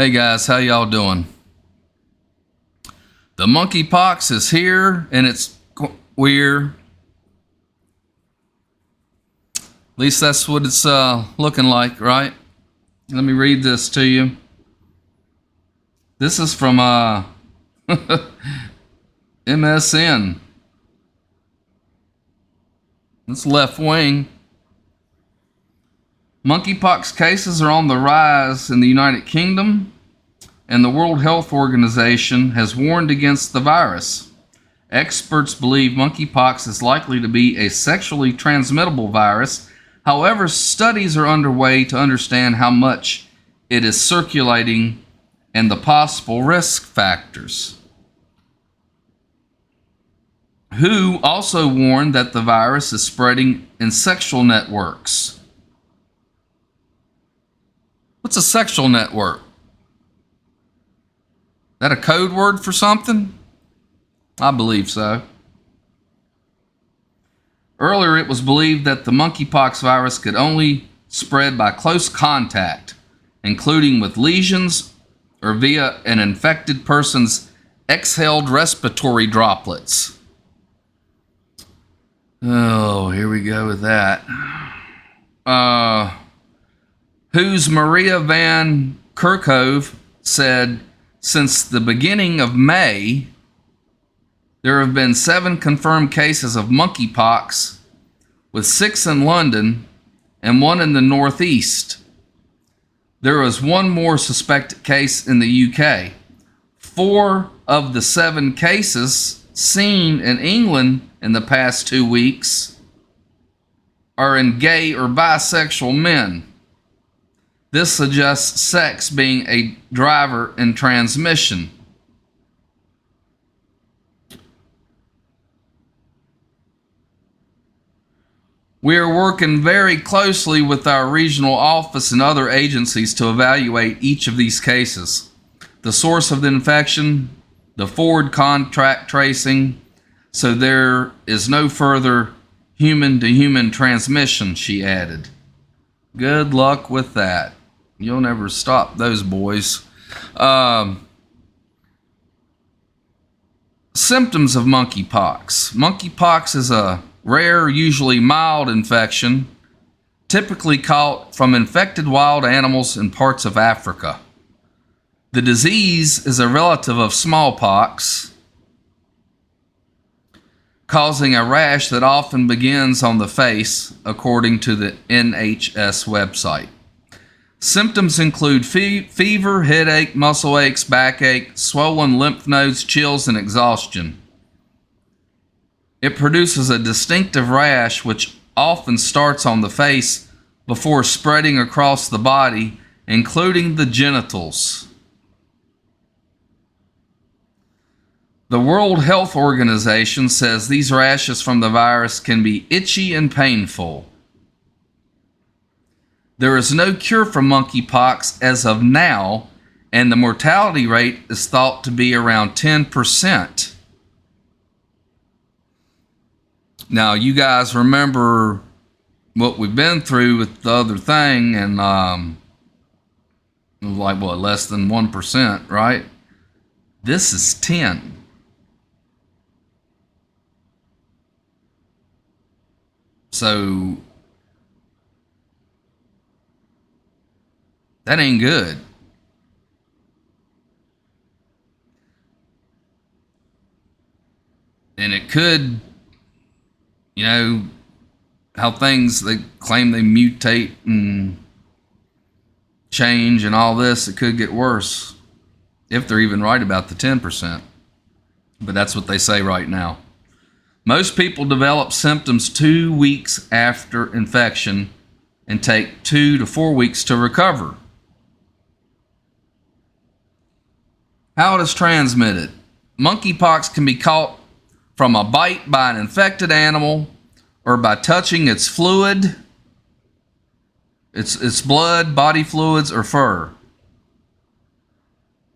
Hey guys, how y'all doing? The monkeypox is here and it's weird. At least that's what it's looking like, right? Let me read this to you. This is from MSN. It's left wing. Monkeypox cases are on the rise in the United Kingdom, and the World Health Organization has warned against the virus. Experts believe monkeypox is likely to be a sexually transmittable virus. However, studies are underway to understand how much it is circulating and the possible risk factors. WHO also warned that the virus is spreading in sexual networks. What's a sexual network? That a code word for something? I believe so. Earlier, it was believed that the monkeypox virus could only spread by close contact, including with lesions or via an infected person's exhaled respiratory droplets. Oh, here we go with that. WHO's Maria Van Kerkhove said, since the beginning of May, there have been 7 confirmed cases of monkeypox, with 6 in London and 1 in the Northeast. There is 1 more suspected case in the UK. 4 of the 7 cases seen in England in the past 2 weeks are in gay or bisexual men. This suggests sex being a driver in transmission. We are working very closely with our regional office and other agencies to evaluate each of these cases, the source of the infection, the forward contact tracing, so there is no further human-to-human transmission, she added. Good luck with that. You'll never stop those boys. Symptoms of monkeypox. Monkeypox is a rare, usually mild infection, typically caught from infected wild animals in parts of Africa. The disease is a relative of smallpox, causing a rash that often begins on the face, according to the NHS website. Symptoms include fever, headache, muscle aches, backache, swollen lymph nodes, chills, and exhaustion. It produces a distinctive rash which often starts on the face before spreading across the body, including the genitals. The World Health Organization says these rashes from the virus can be itchy and painful. There is no cure for monkeypox as of now, and the mortality rate is thought to be around 10%. Now, you guys remember what we've been through with the other thing, and it was like, what, less than 1%, right? This is 10. So that ain't good. And it could, you know, how things, they claim they mutate and change and all this, it could get worse if they're even right about the 10%. But that's what they say right now. Most people develop symptoms 2 weeks after infection and take 2 to 4 weeks to recover. How it is transmitted. Monkeypox can be caught from a bite by an infected animal or by touching its fluid, its blood, body fluids, or fur.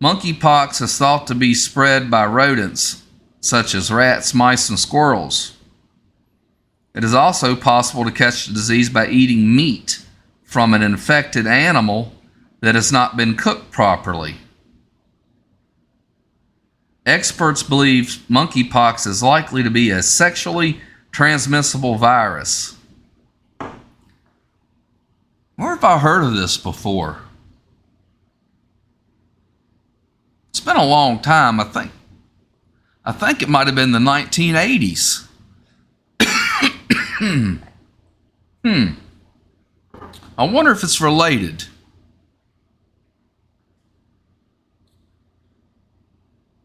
Monkeypox is thought to be spread by rodents, such as rats, mice, and squirrels. It is also possible to catch the disease by eating meat from an infected animal that has not been cooked properly. Experts believe monkeypox is likely to be a sexually transmissible virus. Where have I heard of this before? It's been a long time. I think it might have been the 1980s. I wonder if it's related.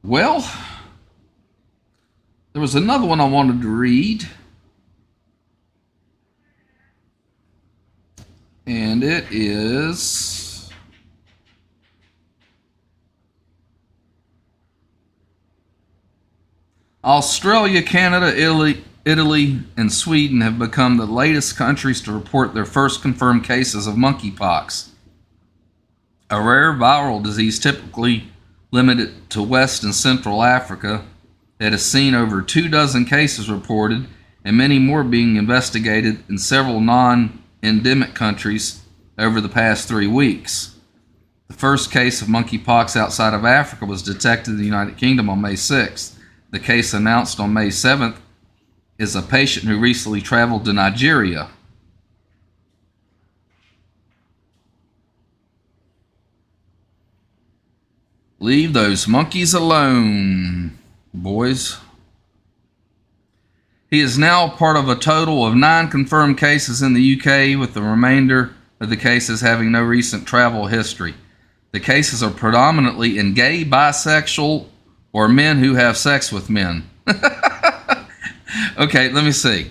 Well, there was another one I wanted to read. And it is Australia, Canada, Italy, and Sweden have become the latest countries to report their first confirmed cases of monkeypox, a rare viral disease typically limited to West and Central Africa that has seen over 24 cases reported and many more being investigated in several non-endemic countries over the past 3 weeks. The first case of monkeypox outside of Africa was detected in the United Kingdom on May 6th. The case announced on May 7th is a patient who recently traveled to Nigeria. Leave those monkeys alone, boys. He is now part of a total of 9 confirmed cases in the UK, with the remainder of the cases having no recent travel history. The cases are predominantly in gay, bisexual, or men who have sex with men. Okay, let me see.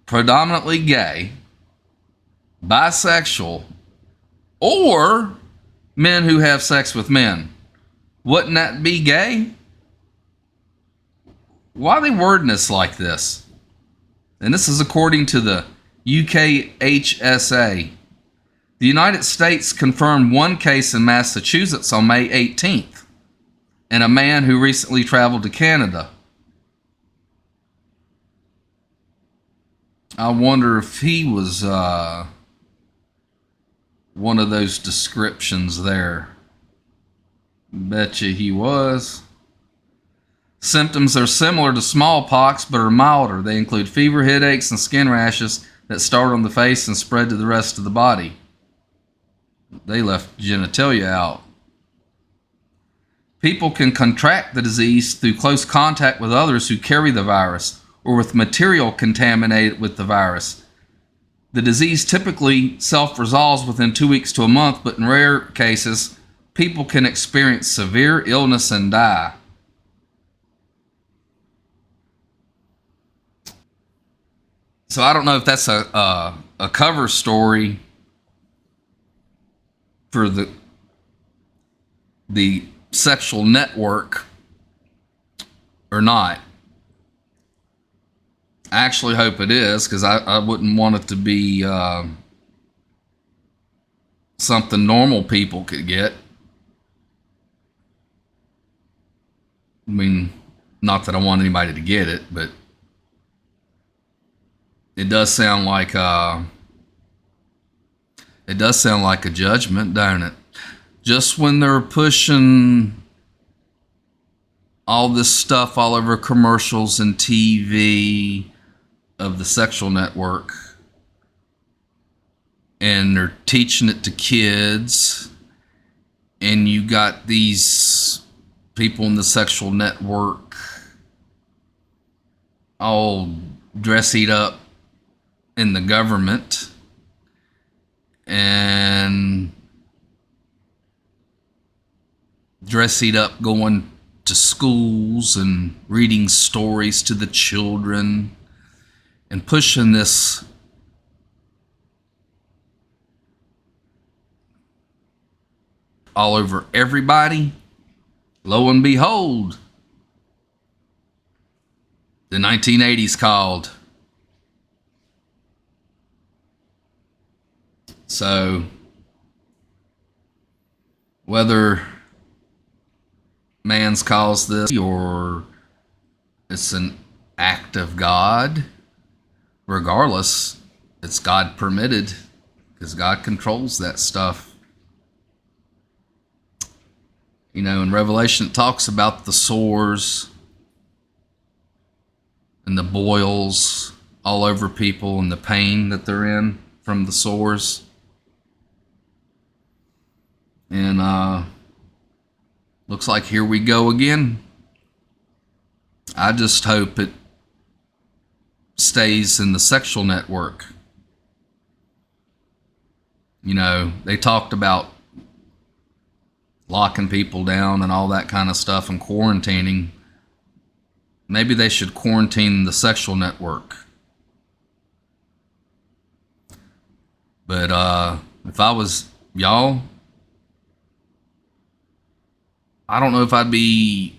Predominantly gay, bisexual, or men who have sex with men. Wouldn't that be gay? Why are they wording this like this? And this is according to the UKHSA. The United States confirmed 1 case in Massachusetts on May 18th, and a man who recently traveled to Canada. I wonder if he was one of those descriptions there. Betcha he was. Symptoms are similar to smallpox but are milder. They include fever, headaches, and skin rashes that start on the face and spread to the rest of the body. They left genitalia out. People can contract the disease through close contact with others who carry the virus or with material contaminated with the virus. The disease typically self-resolves within 2 weeks to a month, but in rare cases, people can experience severe illness and die. So I don't know if that's a cover story for the sexual network or not. I actually hope it is, because I wouldn't want it to be something normal people could get. I mean, not that I want anybody to get it, but it does sound like a judgment, don't it? Just when they're pushing all this stuff all over commercials and TV of the sexual network, and they're teaching it to kids, and you got these people in the sexual network all dressed up in the government and dressed up going to schools and reading stories to the children and pushing this all over everybody. Lo and behold, the 1980s called. So, whether man's caused this or it's an act of God, regardless, it's God permitted, because God controls that stuff. You know, in Revelation it talks about the sores and the boils all over people and the pain that they're in from the sores. And looks like here we go again. I just hope it stays in the sexual network. You know, they talked about locking people down and all that kind of stuff and quarantining. Maybe they should quarantine the sexual network. But if I was y'all, I don't know if I'd be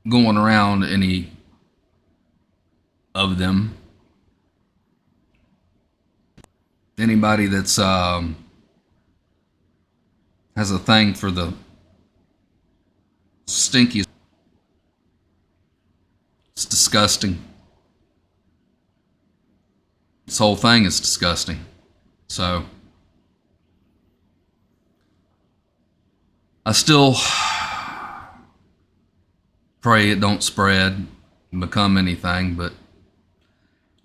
going around any of them. Anybody that's has a thing for the stinky, it's disgusting. This whole thing is disgusting. So I still pray it don't spread and become anything, but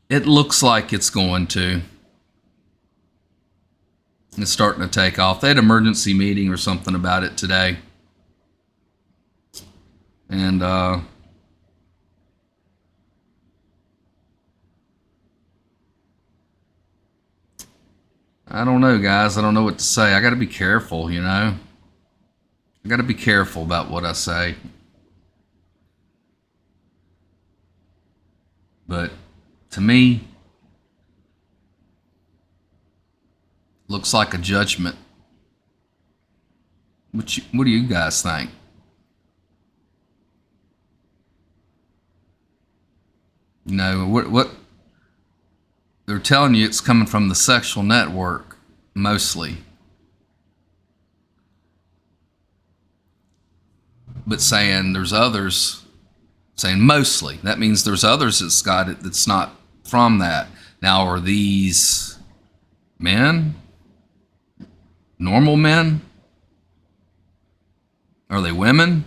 it looks like it's going to. It's starting to take off. They had an emergency meeting or something about it today. And I don't know, guys. I don't know what to say. I got to be careful, you know. I got to be careful about what I say. But to me, looks like a judgment. What do you guys think? You know, what they're telling you, it's coming from the sexual network mostly. But saying there's others, saying mostly, that means there's others that's got it that's not from that. Now, are these men? Normal men? Are they women?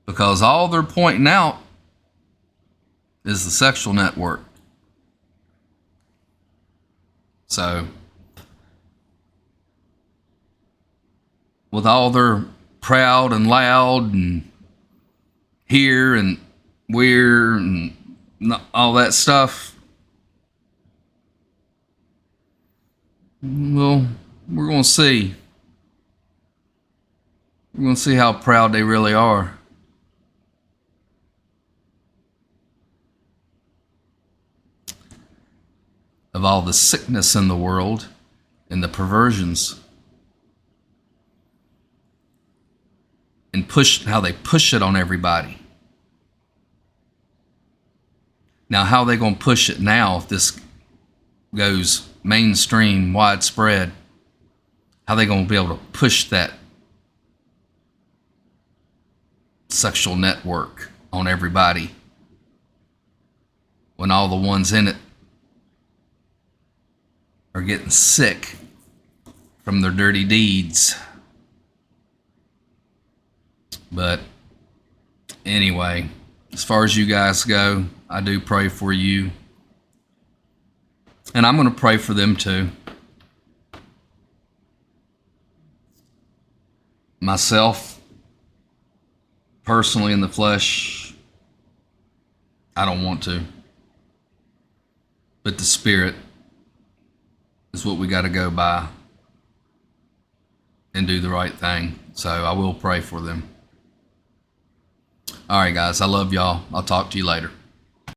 Because all they're pointing out is the sexual network. So, with all their proud and loud and here and where and all that stuff, well, we're going to see. We're going to see how proud they really are. Of all the sickness in the world and the perversions. And how they push it on everybody. Now, how are they going to push it now if this goes mainstream, widespread? How are they going to be able to push that sexual network on everybody when all the ones in it are getting sick from their dirty deeds? But anyway, as far as you guys go, I do pray for you. And I'm going to pray for them too. Myself, personally in the flesh, I don't want to. But the Spirit is what we got to go by and do the right thing. So I will pray for them. All right, guys, I love y'all. I'll talk to you later.